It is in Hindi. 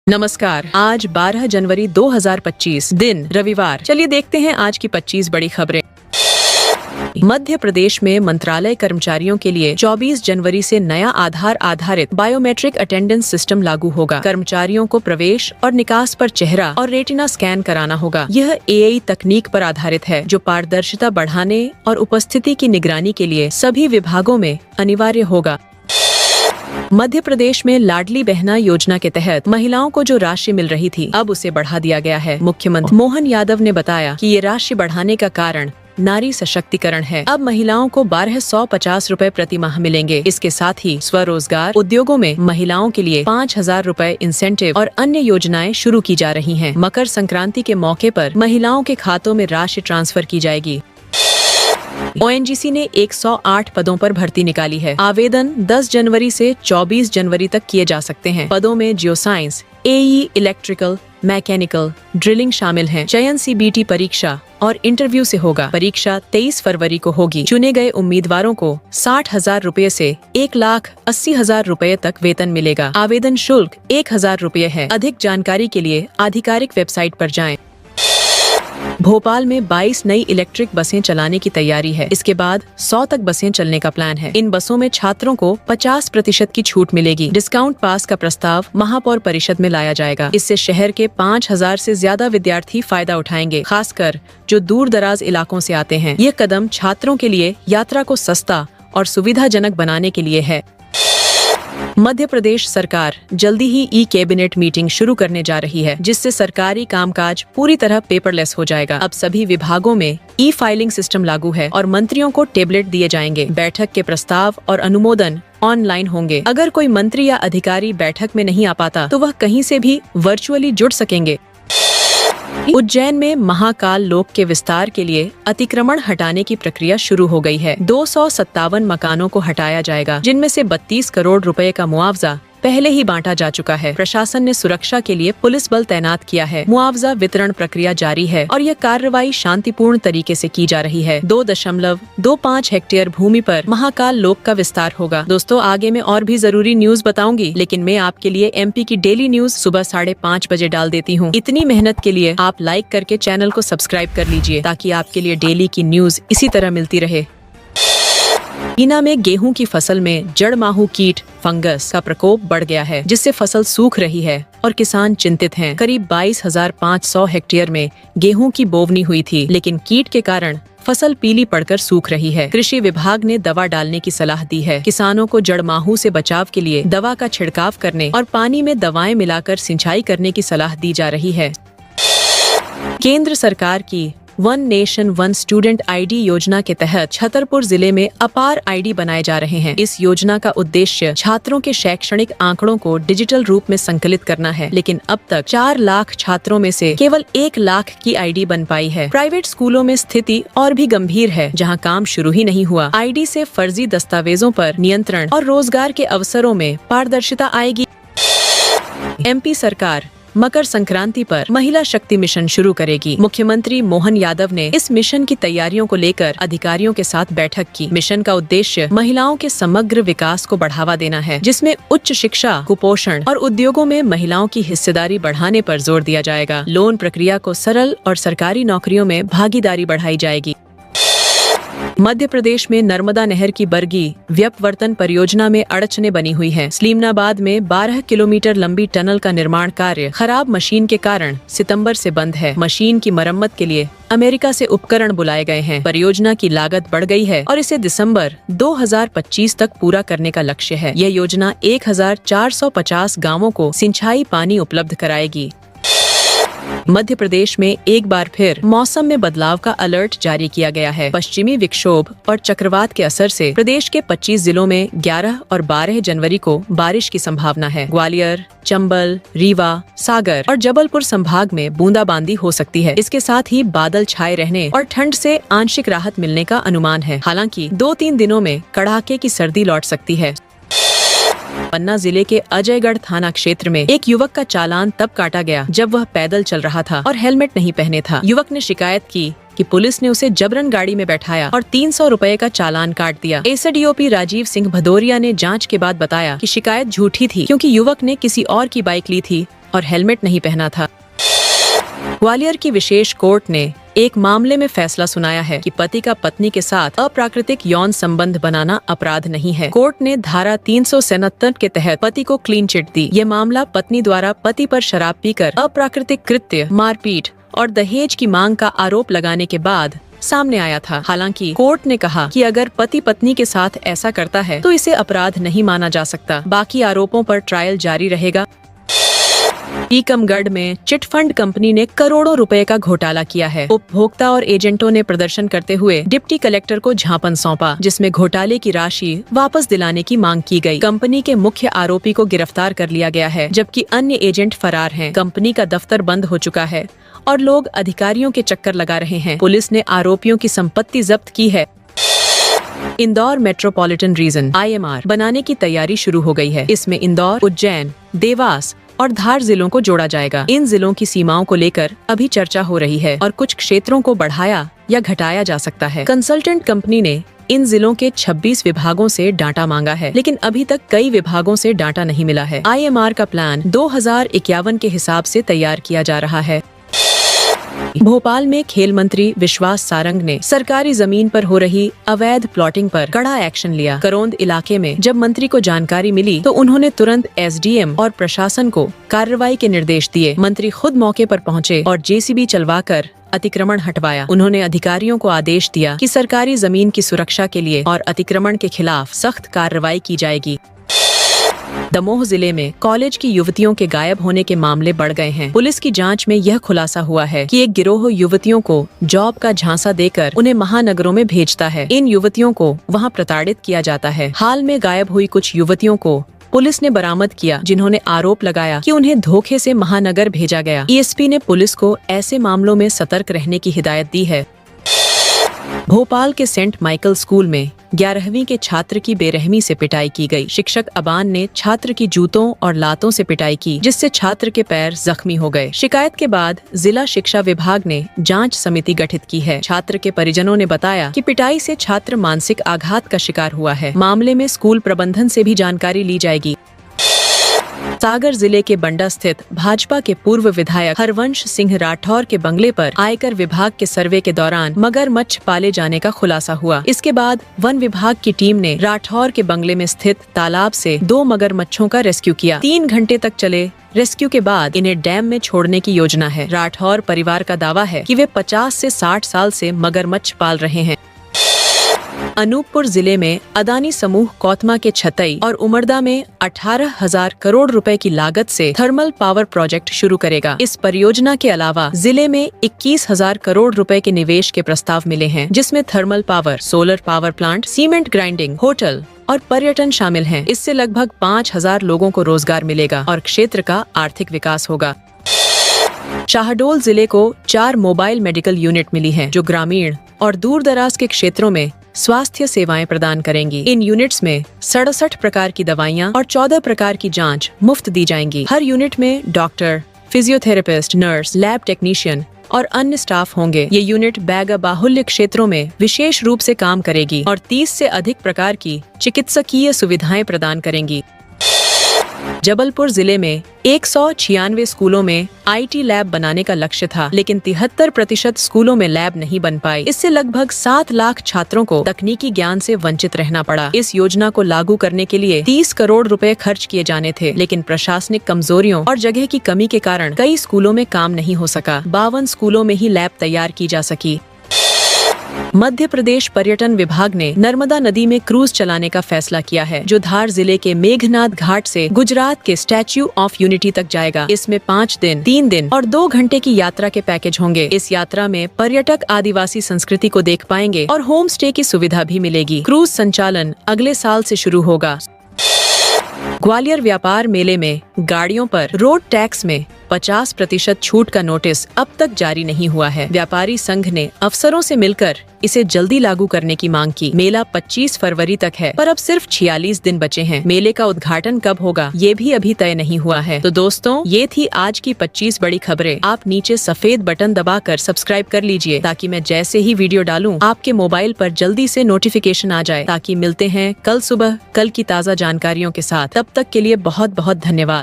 नमस्कार। आज 12 जनवरी 2025 दिन रविवार। चलिए देखते हैं आज की 25 बड़ी खबरें। मध्य प्रदेश में मंत्रालय कर्मचारियों के लिए 24 जनवरी से नया आधार आधारित बायोमेट्रिक अटेंडेंस सिस्टम लागू होगा। कर्मचारियों को प्रवेश और निकास पर चेहरा और रेटिना स्कैन कराना होगा। यह एआई तकनीक पर आधारित है, जो पारदर्शिता बढ़ाने और उपस्थिति की निगरानी के लिए सभी विभागों में अनिवार्य होगा। मध्य प्रदेश में लाडली बहना योजना के तहत महिलाओं को जो राशि मिल रही थी, अब उसे बढ़ा दिया गया है। मुख्यमंत्री मोहन यादव ने बताया कि ये राशि बढ़ाने का कारण नारी सशक्तिकरण है। अब महिलाओं को 1250 रूपए प्रति माह मिलेंगे। इसके साथ ही स्वरोजगार उद्योगों में महिलाओं के लिए 5000 रूपए इंसेंटिव और अन्य योजनाएं शुरू की जा रही हैं। मकर संक्रांति के मौके पर महिलाओं के खातों में राशि ट्रांसफर की जाएगी। ओएनजीसी ने 108 पदों पर भर्ती निकाली है। आवेदन 10 जनवरी से 24 जनवरी तक किए जा सकते हैं। पदों में जियोसाइंस, एई, इलेक्ट्रिकल, मैकेनिकल, ड्रिलिंग शामिल हैं। चयन सीबीटी परीक्षा और इंटरव्यू से होगा। परीक्षा 23 फरवरी को होगी। चुने गए उम्मीदवारों को 60,000 रूपए से 1,80,000 रूपए तक वेतन मिलेगा। आवेदन शुल्क 1,000 रूपए है। अधिक जानकारी के लिए आधिकारिक वेबसाइट पर जाएं। भोपाल में 22 नई इलेक्ट्रिक बसें चलाने की तैयारी है। इसके बाद 100 तक बसें चलने का प्लान है। इन बसों में छात्रों को 50% की छूट मिलेगी। डिस्काउंट पास का प्रस्ताव महापौर परिषद में लाया जाएगा। इससे शहर के 5,000 से ज्यादा विद्यार्थी फायदा उठाएंगे, खासकर जो दूर दराज इलाकों से आते हैं। ये कदम छात्रों के लिए यात्रा को सस्ता और सुविधाजनक बनाने के लिए है। मध्य प्रदेश सरकार जल्दी ही ई कैबिनेट मीटिंग शुरू करने जा रही है, जिससे सरकारी कामकाज पूरी तरह पेपरलेस हो जाएगा। अब सभी विभागों में ई फाइलिंग सिस्टम लागू है और मंत्रियों को टेबलेट दिए जाएंगे। बैठक के प्रस्ताव और अनुमोदन ऑनलाइन होंगे। अगर कोई मंत्री या अधिकारी बैठक में नहीं आ पाता, तो वह कहीं से भी वर्चुअली जुड़ सकेंगे। उज्जैन में महाकाल लोक के विस्तार के लिए अतिक्रमण हटाने की प्रक्रिया शुरू हो गई है। 257 मकानों को हटाया जाएगा, जिनमें से 32 करोड़ रुपए का मुआवजा पहले ही बांटा जा चुका है। प्रशासन ने सुरक्षा के लिए पुलिस बल तैनात किया है। मुआवजा वितरण प्रक्रिया जारी है और यह कार्रवाई शांतिपूर्ण तरीके से की जा रही है। 2.25 हेक्टेयर भूमि पर महाकाल लोक का विस्तार होगा। दोस्तों, आगे मैं और भी जरूरी न्यूज बताऊंगी, लेकिन मैं आपके लिए एमपी की डेली न्यूज सुबह 5:30 बजे डाल देती हूँ। इतनी मेहनत के लिए आप लाइक करके चैनल को सब्सक्राइब कर लीजिए, ताकि आपके लिए डेली की न्यूज इसी तरह मिलती रहे। ईना में गेहूं की फसल में जड़ माहू कीट फंगस का प्रकोप बढ़ गया है, जिससे फसल सूख रही है और किसान चिंतित हैं। करीब 22,500 हेक्टेयर में गेहूं की बोवनी हुई थी, लेकिन कीट के कारण फसल पीली पड़कर सूख रही है। कृषि विभाग ने दवा डालने की सलाह दी है। किसानों को जड़ माहू से बचाव के लिए दवा का छिड़काव करने और पानी में दवाएं मिलाकर सिंचाई करने की सलाह दी जा रही है। केंद्र सरकार की one nation one student ID योजना के तहत छतरपुर जिले में अपार आईडी बनाए जा रहे हैं। इस योजना का उद्देश्य छात्रों के शैक्षणिक आंकड़ों को डिजिटल रूप में संकलित करना है, लेकिन अब तक 4 लाख छात्रों में से केवल 1 लाख की आईडी बन पाई है। प्राइवेट स्कूलों में स्थिति और भी गंभीर है, जहां काम शुरू ही नहीं हुआ। आईडी से फर्जी दस्तावेजों पर नियंत्रण और रोजगार के अवसरों में पारदर्शिता आएगी। एमपी सरकार मकर संक्रांति पर महिला शक्ति मिशन शुरू करेगी। मुख्यमंत्री मोहन यादव ने इस मिशन की तैयारियों को लेकर अधिकारियों के साथ बैठक की। मिशन का उद्देश्य महिलाओं के समग्र विकास को बढ़ावा देना है, जिसमें उच्च शिक्षा, कुपोषण और उद्योगों में महिलाओं की हिस्सेदारी बढ़ाने पर जोर दिया जाएगा। लोन प्रक्रिया को सरल और सरकारी नौकरियों में भागीदारी बढ़ाई जाएगी। मध्य प्रदेश में नर्मदा नहर की बरगी व्यपवर्तन परियोजना में अड़चने बनी हुई हैं। सलीमनाबाद में 12 किलोमीटर लंबी टनल का निर्माण कार्य खराब मशीन के कारण सितंबर से बंद है। मशीन की मरम्मत के लिए अमेरिका से उपकरण बुलाए गए हैं। परियोजना की लागत बढ़ गई है और इसे दिसंबर 2025 तक पूरा करने का लक्ष्य है। यह योजना 1450 गाँवों को सिंचाई पानी उपलब्ध कराएगी। मध्य प्रदेश में एक बार फिर मौसम में बदलाव का अलर्ट जारी किया गया है। पश्चिमी विक्षोभ और चक्रवात के असर से प्रदेश के 25 जिलों में 11 और 12 जनवरी को बारिश की संभावना है। ग्वालियर, चंबल, रीवा, सागर और जबलपुर संभाग में बूंदाबांदी हो सकती है। इसके साथ ही बादल छाए रहने और ठंड से आंशिक राहत मिलने का अनुमान है। हालांकि 2-3 दिनों में कड़ाके की सर्दी लौट सकती है। पन्ना जिले के अजयगढ़ थाना क्षेत्र में एक युवक का चालान तब काटा गया जब वह पैदल चल रहा था और हेलमेट नहीं पहने था। युवक ने शिकायत की कि पुलिस ने उसे जबरन गाड़ी में बैठाया और 300 रुपए का चालान काट दिया। एसडीओपी राजीव सिंह भदौरिया ने जांच के बाद बताया कि शिकायत झूठी थी, क्योंकि युवक ने किसी और की बाइक ली थी और हेलमेट नहीं पहना था। ग्वालियर की विशेष कोर्ट ने एक मामले में फैसला सुनाया है कि पति का पत्नी के साथ अप्राकृतिक यौन संबंध बनाना अपराध नहीं है। कोर्ट ने धारा 377 के तहत पति को क्लीन चिट दी। ये मामला पत्नी द्वारा पति पर शराब पीकर अप्राकृतिक कृत्य, मारपीट और दहेज की मांग का आरोप लगाने के बाद सामने आया था। हालांकि कोर्ट ने कहा कि अगर पति पत्नी के साथ ऐसा करता है तो इसे अपराध नहीं माना जा सकता। बाकी आरोपों पर ट्रायल जारी रहेगा। टीकमगढ़ में चिटफंड कंपनी ने करोड़ों रुपए का घोटाला किया है। उपभोक्ता और एजेंटों ने प्रदर्शन करते हुए डिप्टी कलेक्टर को ज्ञापन सौंपा, जिसमें घोटाले की राशि वापस दिलाने की मांग की गई। कंपनी के मुख्य आरोपी को गिरफ्तार कर लिया गया है, जबकि अन्य एजेंट फरार हैं। कंपनी का दफ्तर बंद हो चुका है और लोग अधिकारियों के चक्कर लगा रहे हैं। पुलिस ने आरोपियों की संपत्ति जब्त की है। इंदौर मेट्रोपॉलिटन रीजन IMR बनाने की तैयारी शुरू हो गई है। इसमें इंदौर, उज्जैन, देवास और धार जिलों को जोड़ा जाएगा। इन जिलों की सीमाओं को लेकर अभी चर्चा हो रही है और कुछ क्षेत्रों को बढ़ाया या घटाया जा सकता है। कंसल्टेंट कंपनी ने इन जिलों के 26 विभागों से डाटा मांगा है, लेकिन अभी तक कई विभागों से डाटा नहीं मिला है। IMR का प्लान 2051 के हिसाब से तैयार किया जा रहा है। भोपाल में खेल मंत्री विश्वास सारंग ने सरकारी जमीन पर हो रही अवैध प्लॉटिंग पर कड़ा एक्शन लिया। करौंद इलाके में जब मंत्री को जानकारी मिली तो उन्होंने तुरंत SDM और प्रशासन को कार्रवाई के निर्देश दिए। मंत्री खुद मौके पर पहुंचे और JCB चलवाकर अतिक्रमण हटवाया। उन्होंने अधिकारियों को आदेश दिया कि सरकारी जमीन की सुरक्षा के लिए और अतिक्रमण के खिलाफ सख्त कार्रवाई की जाएगी। दमोह जिले में कॉलेज की युवतियों के गायब होने के मामले बढ़ गए हैं। पुलिस की जांच में यह खुलासा हुआ है कि एक गिरोह युवतियों को जॉब का झांसा देकर उन्हें महानगरों में भेजता है। इन युवतियों को वहां प्रताड़ित किया जाता है। हाल में गायब हुई कुछ युवतियों को पुलिस ने बरामद किया, जिन्होंने आरोप लगाया कि उन्हें धोखे से महानगर भेजा गया। ESP ने पुलिस को ऐसे मामलों में सतर्क रहने की हिदायत दी है। भोपाल के सेंट माइकल स्कूल में 11वीं के छात्र की बेरहमी से पिटाई की गई। शिक्षक अबान ने छात्र की जूतों और लातों से पिटाई की, जिससे छात्र के पैर जख्मी हो गए। शिकायत के बाद जिला शिक्षा विभाग ने जांच समिति गठित की है। छात्र के परिजनों ने बताया कि पिटाई से छात्र मानसिक आघात का शिकार हुआ है। मामले में स्कूल प्रबंधन से भी जानकारी ली जाएगी। सागर जिले के बंडा स्थित भाजपा के पूर्व विधायक हरवंश सिंह राठौर के बंगले पर आयकर विभाग के सर्वे के दौरान मगरमच्छ पाले जाने का खुलासा हुआ। इसके बाद वन विभाग की टीम ने राठौर के बंगले में स्थित तालाब से 2 मगरमच्छों का रेस्क्यू किया। 3 घंटे तक चले रेस्क्यू के बाद इन्हें डैम में छोड़ने की योजना है। राठौर परिवार का दावा है कि वे 50 से 60 साल से मगरमच्छ पाल रहे हैं। अनूपपुर जिले में अदानी समूह कोतमा के छतई और उमरदा में 18,000 करोड़ रुपए की लागत से थर्मल पावर प्रोजेक्ट शुरू करेगा। इस परियोजना के अलावा जिले में 21,000 करोड़ रुपए के निवेश के प्रस्ताव मिले हैं, जिसमें thermal power, solar power plant, cement grinding, hotel और पर्यटन शामिल हैं। इससे लगभग 5,000 लोगों को रोजगार मिलेगा और क्षेत्र का आर्थिक विकास होगा। शाहडोल जिले को 4 मोबाइल मेडिकल यूनिट मिली हैं, जो ग्रामीण और दूर दराज के क्षेत्रों में स्वास्थ्य सेवाएं प्रदान करेंगी। इन यूनिट्स में 67 प्रकार की दवाइयां और 14 प्रकार की जांच मुफ्त दी जाएंगी। हर यूनिट में doctor, physiotherapist, nurse, lab technician और अन्य स्टाफ होंगे। ये यूनिट बैगा बाहुल्य क्षेत्रों में विशेष रूप से काम करेगी और 30 से अधिक प्रकार की चिकित्सकीय सुविधाएं प्रदान करेंगी। जबलपुर जिले में 196 स्कूलों में IT लैब बनाने का लक्ष्य था, लेकिन 73% स्कूलों में लैब नहीं बन पाई। इससे लगभग 7 लाख छात्रों को तकनीकी ज्ञान से वंचित रहना पड़ा। इस योजना को लागू करने के लिए 30 करोड़ रुपए खर्च किए जाने थे, लेकिन प्रशासनिक कमजोरियों और जगह की कमी के कारण कई स्कूलों में काम नहीं हो सका। 52 स्कूलों में ही लैब तैयार की जा सकी। मध्य प्रदेश पर्यटन विभाग ने नर्मदा नदी में क्रूज चलाने का फैसला किया है, जो धार जिले के मेघनाथ घाट से गुजरात के स्टैच्यू ऑफ यूनिटी तक जाएगा। इसमें 5 दिन, 3 दिन और 2 घंटे की यात्रा के पैकेज होंगे। इस यात्रा में पर्यटक आदिवासी संस्कृति को देख पाएंगे और होम स्टे की सुविधा भी मिलेगी। क्रूज संचालन अगले साल से शुरू होगा। ग्वालियर व्यापार मेले में गाड़ियों पर रोड टैक्स में 50% छूट का नोटिस अब तक जारी नहीं हुआ है। व्यापारी संघ ने अफसरों से मिलकर इसे जल्दी लागू करने की मांग की। मेला 25 फरवरी तक है, पर अब सिर्फ 46 दिन बचे हैं। मेले का उद्घाटन कब होगा ये भी अभी तय नहीं हुआ है। तो दोस्तों, ये थी आज की 25 बड़ी खबरें। आप नीचे सफेद बटन दबाकर सब्सक्राइब कर लीजिए, ताकि मैं जैसे ही वीडियो डालूं आपके मोबाइल पर जल्दी से नोटिफिकेशन आ जाए। ताकि मिलते हैं कल सुबह कल की ताज़ा जानकारियों के साथ। तब तक के लिए बहुत बहुत धन्यवाद।